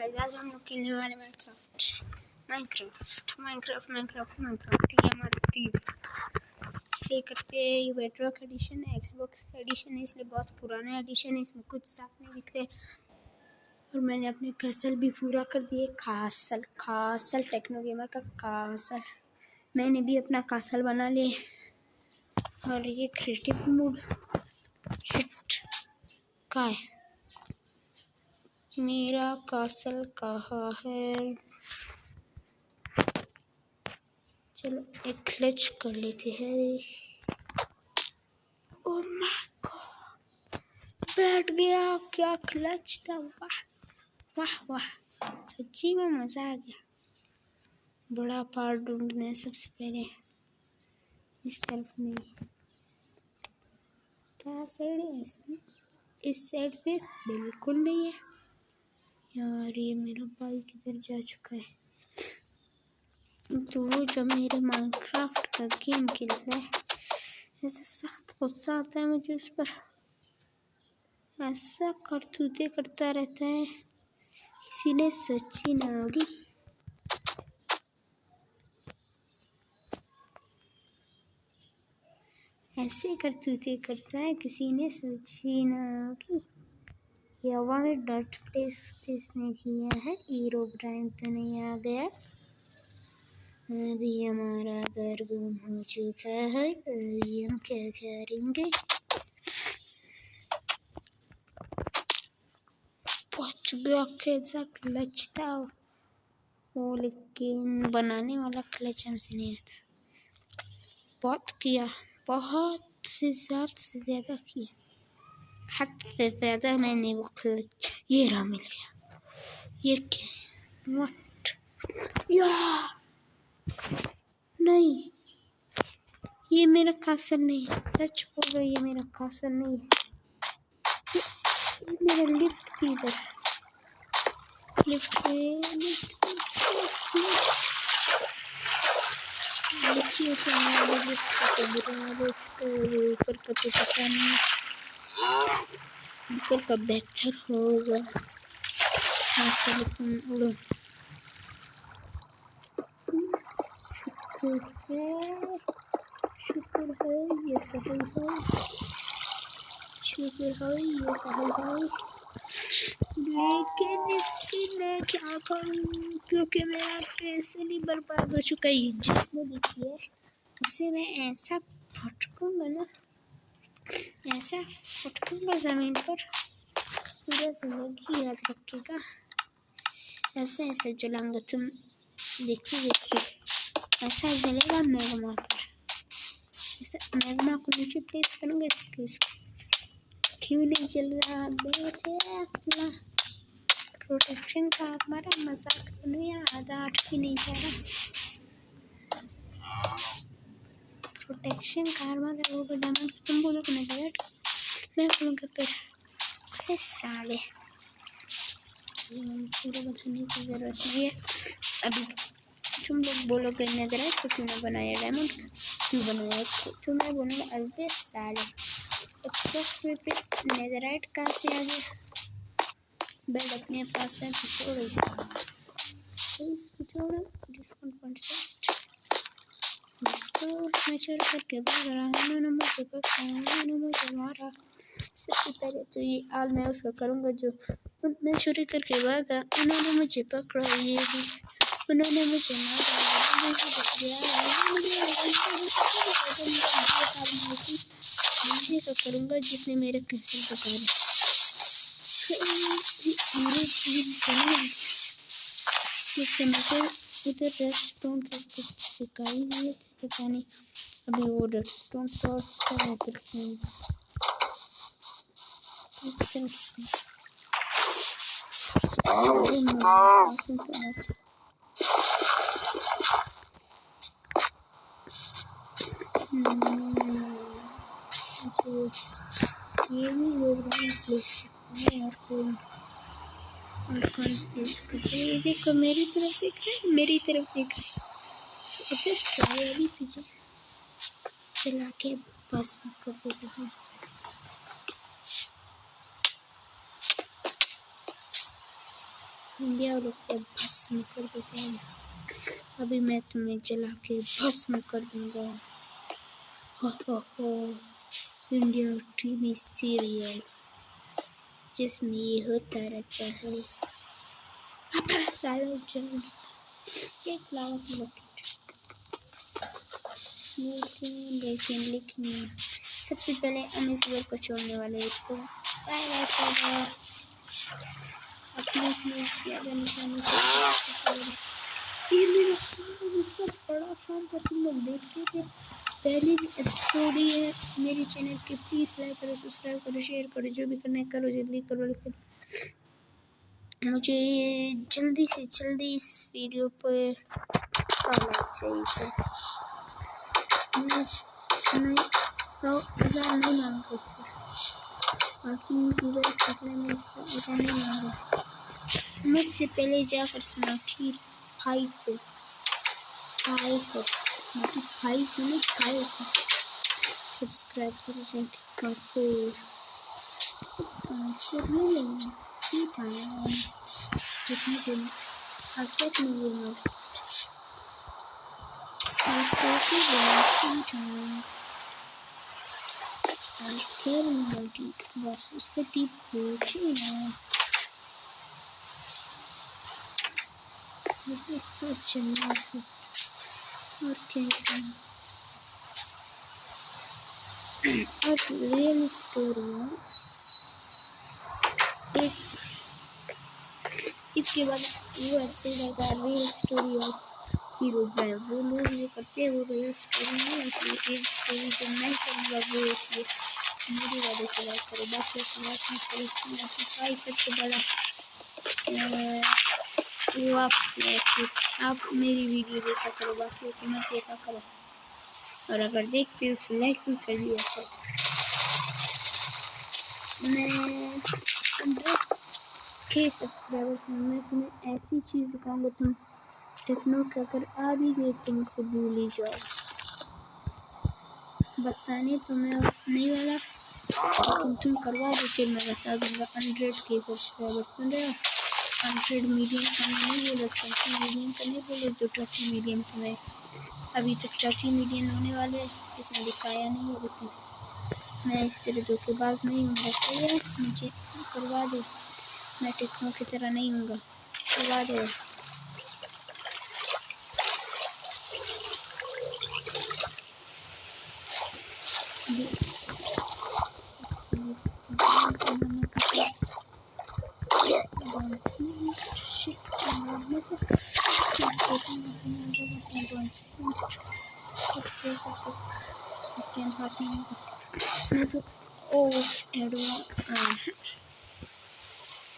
Guys, आज हम लोग खेलने वाले माइनक्राफ्ट। ये हमारा स्टीव प्ले करते हैं। ये बेडरॉक एडिशन है, एक्सबॉक्स का एडिशन है, इसलिए बहुत पुराना एडिशन है। इसमें कुछ साफ नहीं दिखते। और मैंने अपने कैसल भी पूरा कर दिए। कासल टेक्नो गेमर का कासल मैंने भी अपना कासल बना लिया। और ये क्रिएटिव मोड शिट का है। मेरा कासल कहाँ है? चलो एक क्लच कर लेते हैं। ओह माय गॉड, बैठ गया। क्या क्लच था! वाह वाह वाह, सच्ची में मज़ा आ गया। बड़ा पार्ट ढूंढना है सबसे पहले। इस तरफ नहीं, क्या साइड है इसमें? इस साइड पे बिल्कुल नहीं है यार। ये मेरा भाई किधर जा चुका है? तो जब मेरे माइनक्राफ्ट का गेम खेलता है ऐसा सख्त गुस्सा आता है मुझे उस पर। ऐसा करतूते करता रहता है, किसी ने सोची ना होगी। ऐसे करतूते करता है, किसी ने सोची ना होगी। ये हवा में डर्ट प्लेस किसने किया है? हीरो ब्रांड तो नहीं आ गया? अभी हमारा घर गुम हो चुका है। अभी हम क्या करेंगे? पहुंच गया। कैसा क्लच था वो, लेकिन बनाने वाला क्लच हमसे नहीं आता। बहुत किया, बहुत से ज़्यादा किया, हद से ज़्यादा मैंने वो क्लच। ये रहा, मिल गया। ये क्या? व्हाट यार, नहीं ये मेरा कासल नहीं है। सच बोल रही, ये मेरा कासल नहीं है। ये मेरा लिफ्ट किधर? लिफ्ट ऊपर का तो पता नहीं, ऊपर का बेहतर होगा। लेकिन उड़ो, शुक्र है ये सही है, शुक्र है ये सही है। लेकिन इसकी मैं क्या करूँ, क्योंकि मेरा पैसे नहीं बर्बाद हो चुका है। जिसने देखिए उसे मैं ऐसा फटकूंगा ना, ऐसा फटकूंगा ज़मीन पर, पूरा जिंदगी याद रखेगा। ऐसे ऐसे जलाऊंगा, तुम देखिए ऐसा जलेगा मैग्मा पर। ऐसा मैग्मा को नीचे प्लेस करूँगा। क्यों नहीं जल रहा मेरे? प्रोटेक्शन का हमारा मजाक तो नहीं, आधा 8 भी नहीं जा रहा। प्रोटेक्शन का हमारा वो डायमंड तुम बोलोगे ना डायरेक्ट, मैं बोलूँगा फिर अरे साले पूरा बताने की ज़रूरत नहीं है। अभी तुम लोग बोलोगे नेदरराइट तो क्यों ना बनाया, डायमंड क्यों बनाया, तो मैं बोलूँगा अरे साले एक्सबॉक्स में पे नेदरराइट कहाँ से आ गया? बेड अपने पास है तो छोड़ो इसको छोड़ो। डिस्काउंट पॉइंट सेट इसको मैं चोरी करके भाग रहा हूँ। उन्होंने मुझे मारा। सबसे पहले तो ये आज मैं उसका करूँगा जो मैं चोरी करके भागा, उन्होंने मुझे पकड़ा, ये भी उन्होंने मुझे मारा। मुझे तो करूँगा जिसने मेरे कैसे पकड़ा। उधर रेस्टोरेंट का कुछ सिखाई हुई है, पता नहीं अभी वो रेस्टोरेंट का उधर ये भी लोग यार कोई और कौन देखो मेरी तरफ देख रहे, मेरी तरफ देख रहे। अभी तुझे चला के बस में कर देता हूँ। इंडिया वालों को भस्म कर देते हैं। अभी मैं तुम्हें जला के भस्म कर दूंगा। हो इंडिया टीवी सीरियल जिसमें ये होता रहता है। सालों जंग एक लाख लेकिन सबसे पहले हम इस वर्ग को छोड़ने वाले हैं। इसको अपने ज़्यादा निशानी से ये मेरा इतना बड़ा फॉर्म पर तुम लोग देखते थे। पहली एपिसोड ही है मेरे चैनल के। प्लीज़ लाइक करो, सब्सक्राइब करो, शेयर करो, जो भी करना है करो, जल्दी करो। लेकिन मुझे जल्दी से जल्दी इस वीडियो पर आना चाहिए। मैं 100,000 नहीं मांगता इसको, बाकी यूट्यूबर्स करने में 100,000 नहीं मांगा। मुझसे पहले जाकर स्मार्टी भाई को सब्सक्राइब करो, बस उसका टीप पूछिए ना। और क्या और रियल स्टोरी है एक। इसके बाद वो एपिसोड आएगा real story of hero brand. वो लोग जो करते हैं वो रियल स्टोरी नहीं होती है। रियल स्टोरी जो मैं करूँगा वो होती है। मेरी वादे से बात करो, बाकी भाई सबसे बड़ा वो आप मेरी वीडियो देखा करो, बाकी को मत देखा करो। और अगर देखते हो तो लाइक भी कर दिया करो। मैं 100K सब्सक्राइबर्स में मैं तुम्हें ऐसी चीज़ दिखाऊंगा, तुम टेक्नो के अगर आ भी गए तो मुझसे भूल ही जाओ। बताने तो मैं नहीं वाला, लेकिन तुम करवा दो फिर मैं बता दूंगा। 100K सब्सक्राइबर्स सुन रहे हो? 100 मिलियन का मैं नहीं बोला, 30 मिलियन का नहीं बोला। जो 30 मिलियन का मैं अभी तक 30 मिलियन होने वाले इसमें दिखाया नहीं है, लेकिन मैं इस तरह धोखेबाज नहीं हूँ। सही है, मुझे करवा दो। मैं टेक्नो की तरह नहीं हूँगा, करवा दो।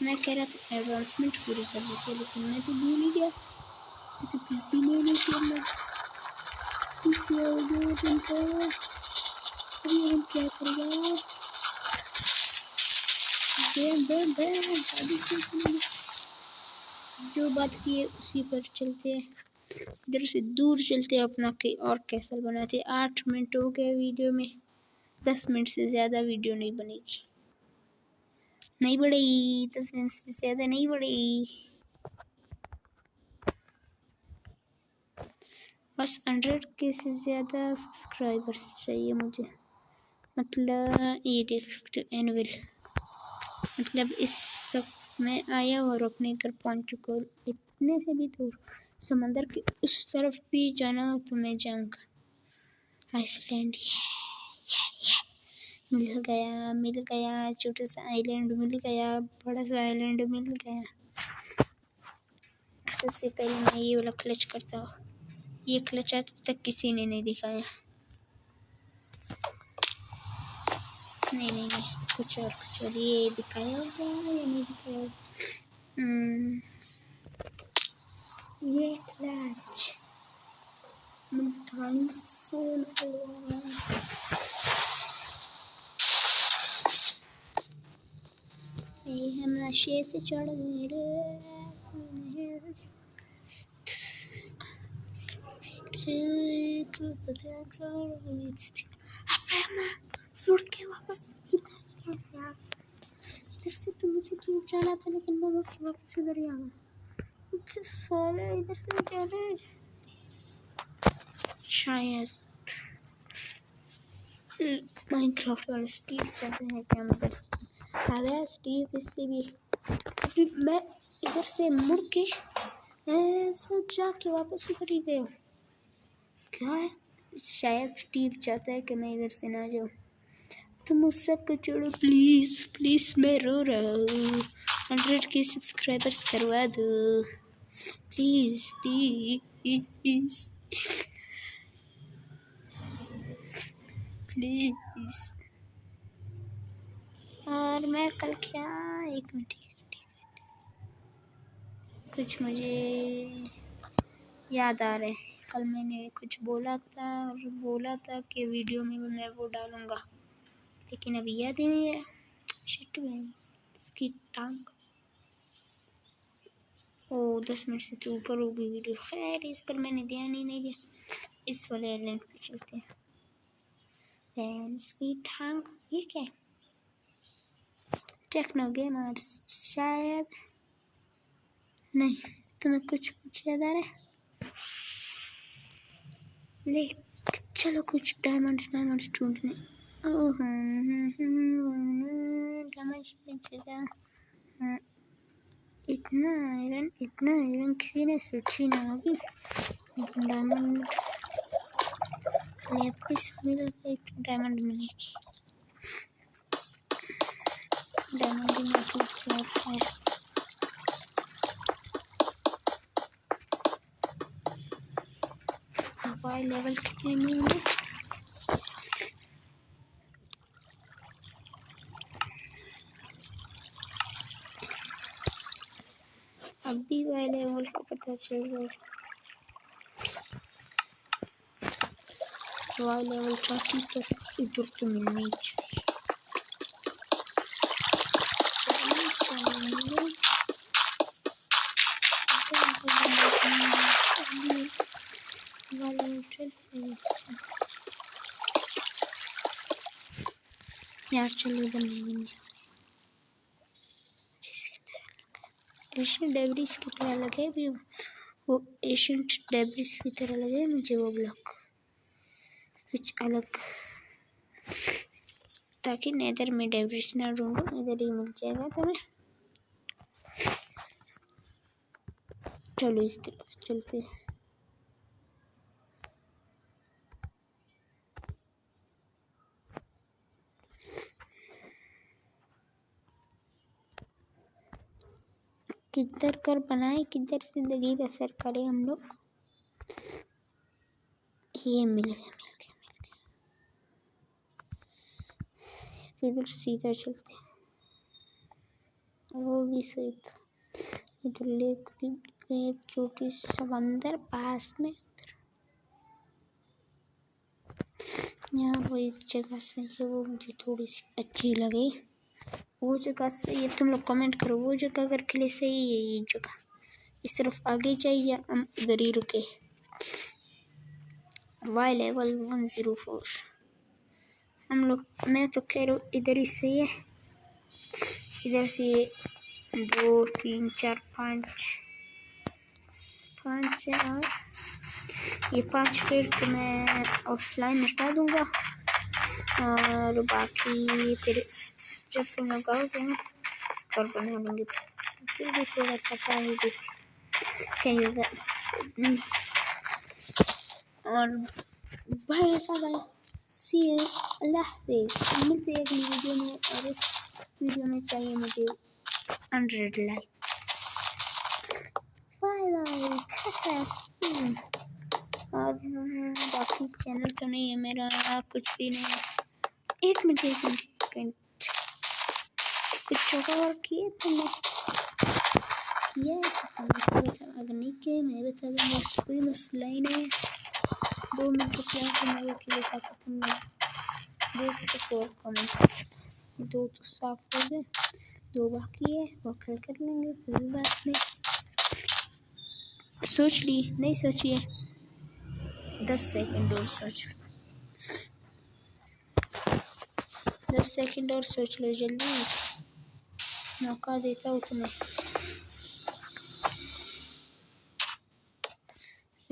मैं कह रहा था एडवांसमेंट पूरी कर लेते, लेकिन मैं तो भूल ही गया। पीसी ले लेते हम लोग। क्या करेगा? जो बात की है उसी पर चलते हैं। इधर से दूर चलते हैं, अपना कहीं और कैसल बनाते। 8 मिनट हो गए वीडियो में, 10 मिनट से ज़्यादा वीडियो नहीं बनेगी, नहीं बढ़ेगी। 10 मिनट से ज़्यादा नहीं बढ़ेगी। बस 100K से ज़्यादा सब्सक्राइबर्स चाहिए मुझे। मतलब ये देख सकते हो एनुअल, मतलब इस तक मैं आया और अपने घर पहुंच चुका हूँ। इतने से भी दूर समंदर के उस तरफ भी जाना हो तो मैं जाऊँगा। आइसलैंड मिल गया छोटा सा आइलैंड मिल गया, बड़ा सा आइलैंड मिल गया। सबसे पहले मैं ये वाला क्लच करता हूँ। ये क्लच आज तक किसी ने नहीं दिखाया। नहीं कुछ और ये दिखाया होगा या नहीं दिखाया होगा। ये क्लच मुल्तानी सोल ये हम नशे से चढ़ गए मुड़ के वापस इधर कैसे आ? इधर से तो मुझे दूर जाना था, लेकिन मैं मुड़ के वापस इधर ही आ गया। साले इधर से क्या है? शायद माइनक्राफ्ट वाले स्टीव चाहते हैं क्या मेरे? अरे स्टीव इससे भी फिर मैं इधर से मुड़ के ऐसे जाके वापस उधर ही गया। क्या है? शायद स्टीव चाहता है कि मैं इधर से ना जाऊँ। तुम उस सब को छोड़ो प्लीज़ प्लीज़, मैं रो रहा हूँ। 100 के सब्सक्राइबर्स करवा दो प्लीज़ प्लीज़ प्लीज़। और मैं कल क्या, एक मिनट कुछ मुझे याद आ रहा है। कल मैंने कुछ बोला था और बोला था कि वीडियो में मैं वो डालूँगा, लेकिन अभी याद ही नहीं है। शिट में इसकी टांग। ओ 10 मिनट से तो ऊपर हो गई वीडियो। खैर इस पर मैंने ध्यान ही नहीं दिया। इस वाले आइलैंड पे चलते हैं। फैंस की टांग ये क्या है? टेक्नो गेमर्स शायद नहीं। तुम्हें कुछ याद आ रहा है? ले चलो कुछ डायमंड्स ढूंढने। इतना आयरन किसी ने सोची ना होगी। डायमंड लेपिस मिल गई तो डायमंड मिलेगी। डायमंड में तो है। वाई लेवल कितने में है? अभी वाई लेवल का पता चल रहा है। वाई लेवल का इधर तो मिलनी चाहिए। यार चलो इधर नहीं। एशियन डेब्रिस की तरह लगे भी वो एशियन डेब्रिस की तरह लगे मुझे वो ब्लॉक कुछ अलग, ताकि नेदर में डेब्रिस ना ढूंढूं, इधर ही मिल जाएगा तुम्हें। चलो इस तरफ चलते हैं। किधर कर बनाए, किधर जिंदगी बसर करें हम लोग। ये मिल गया इधर सीधा चलते हैं। वो भी सही था। इधर लेक भी एक छोटी समंदर पास में। यहाँ वो एक जगह सही है, वो मुझे थोड़ी सी अच्छी लगी। वो जगह सही है, तुम लोग कमेंट करो वो जगह अगर के लिए सही है। ये जगह इस तरफ आगे चाहिए, हम इधर ही रुके। वाई लेवल 104 हम लोग। मैं तो कह रहा हूँ इधर ही सही है। इधर से 2 3 4 5 है और ये 5 पेड़ तो मैं ऑफलाइन हटा दूंगा और बाकी फिर जब तुम लोग आओगे ना और बना लेंगे। फिर भी थोड़ा सा टाइम भी कहिएगा। और भाई साहब सी अल्लाह हाफिज़। मिलते हैं अगली वीडियो में। और इस वीडियो में चाहिए मुझे 100 लाइक। Bye bye. और बाकी चैनल तो नहीं है मेरा, कुछ भी नहीं। एक मिनट कुछ छोटा वर्क किए तुमने किया है? अगर नहीं किया मैं बता दूँगा, कोई मसला ही नहीं है। 2 मिनट क्या मैं वो के लिए तुमने 2 कमेंट 2 तो साफ हो गए, 2 बाकी है वो कल कर लेंगे, कोई बात नहीं। सोच ली नहीं सोचिए 10 सेकंड और सोच लो। 10 सेकंड और सोच लो, जल्दी मौका देता हूँ तुम्हें।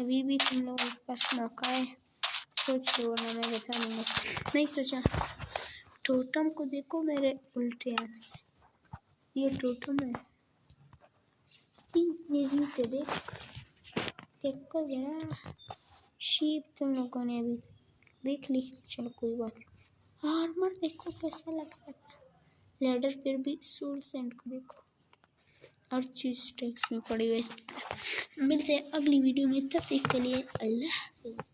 अभी भी तुम लोगों के पास मौका है, सोच लो वरना मैं बता दूँगा। नहीं सोचा। टोटम को देखो मेरे उल्टे हाथ, ये टोटम है, ये भी तो देखो जरा। शीप तुम लोगों ने अभी देख ली, चलो कोई बात नहीं। आर्मर देखो कैसा लग रहा था, लेडर फिर भी सोल सेंट को देखो, और चीज टैक्स में पड़ी हुई। मिलते हैं अगली वीडियो में, तब तक के लिए अल्लाह हाफिज़।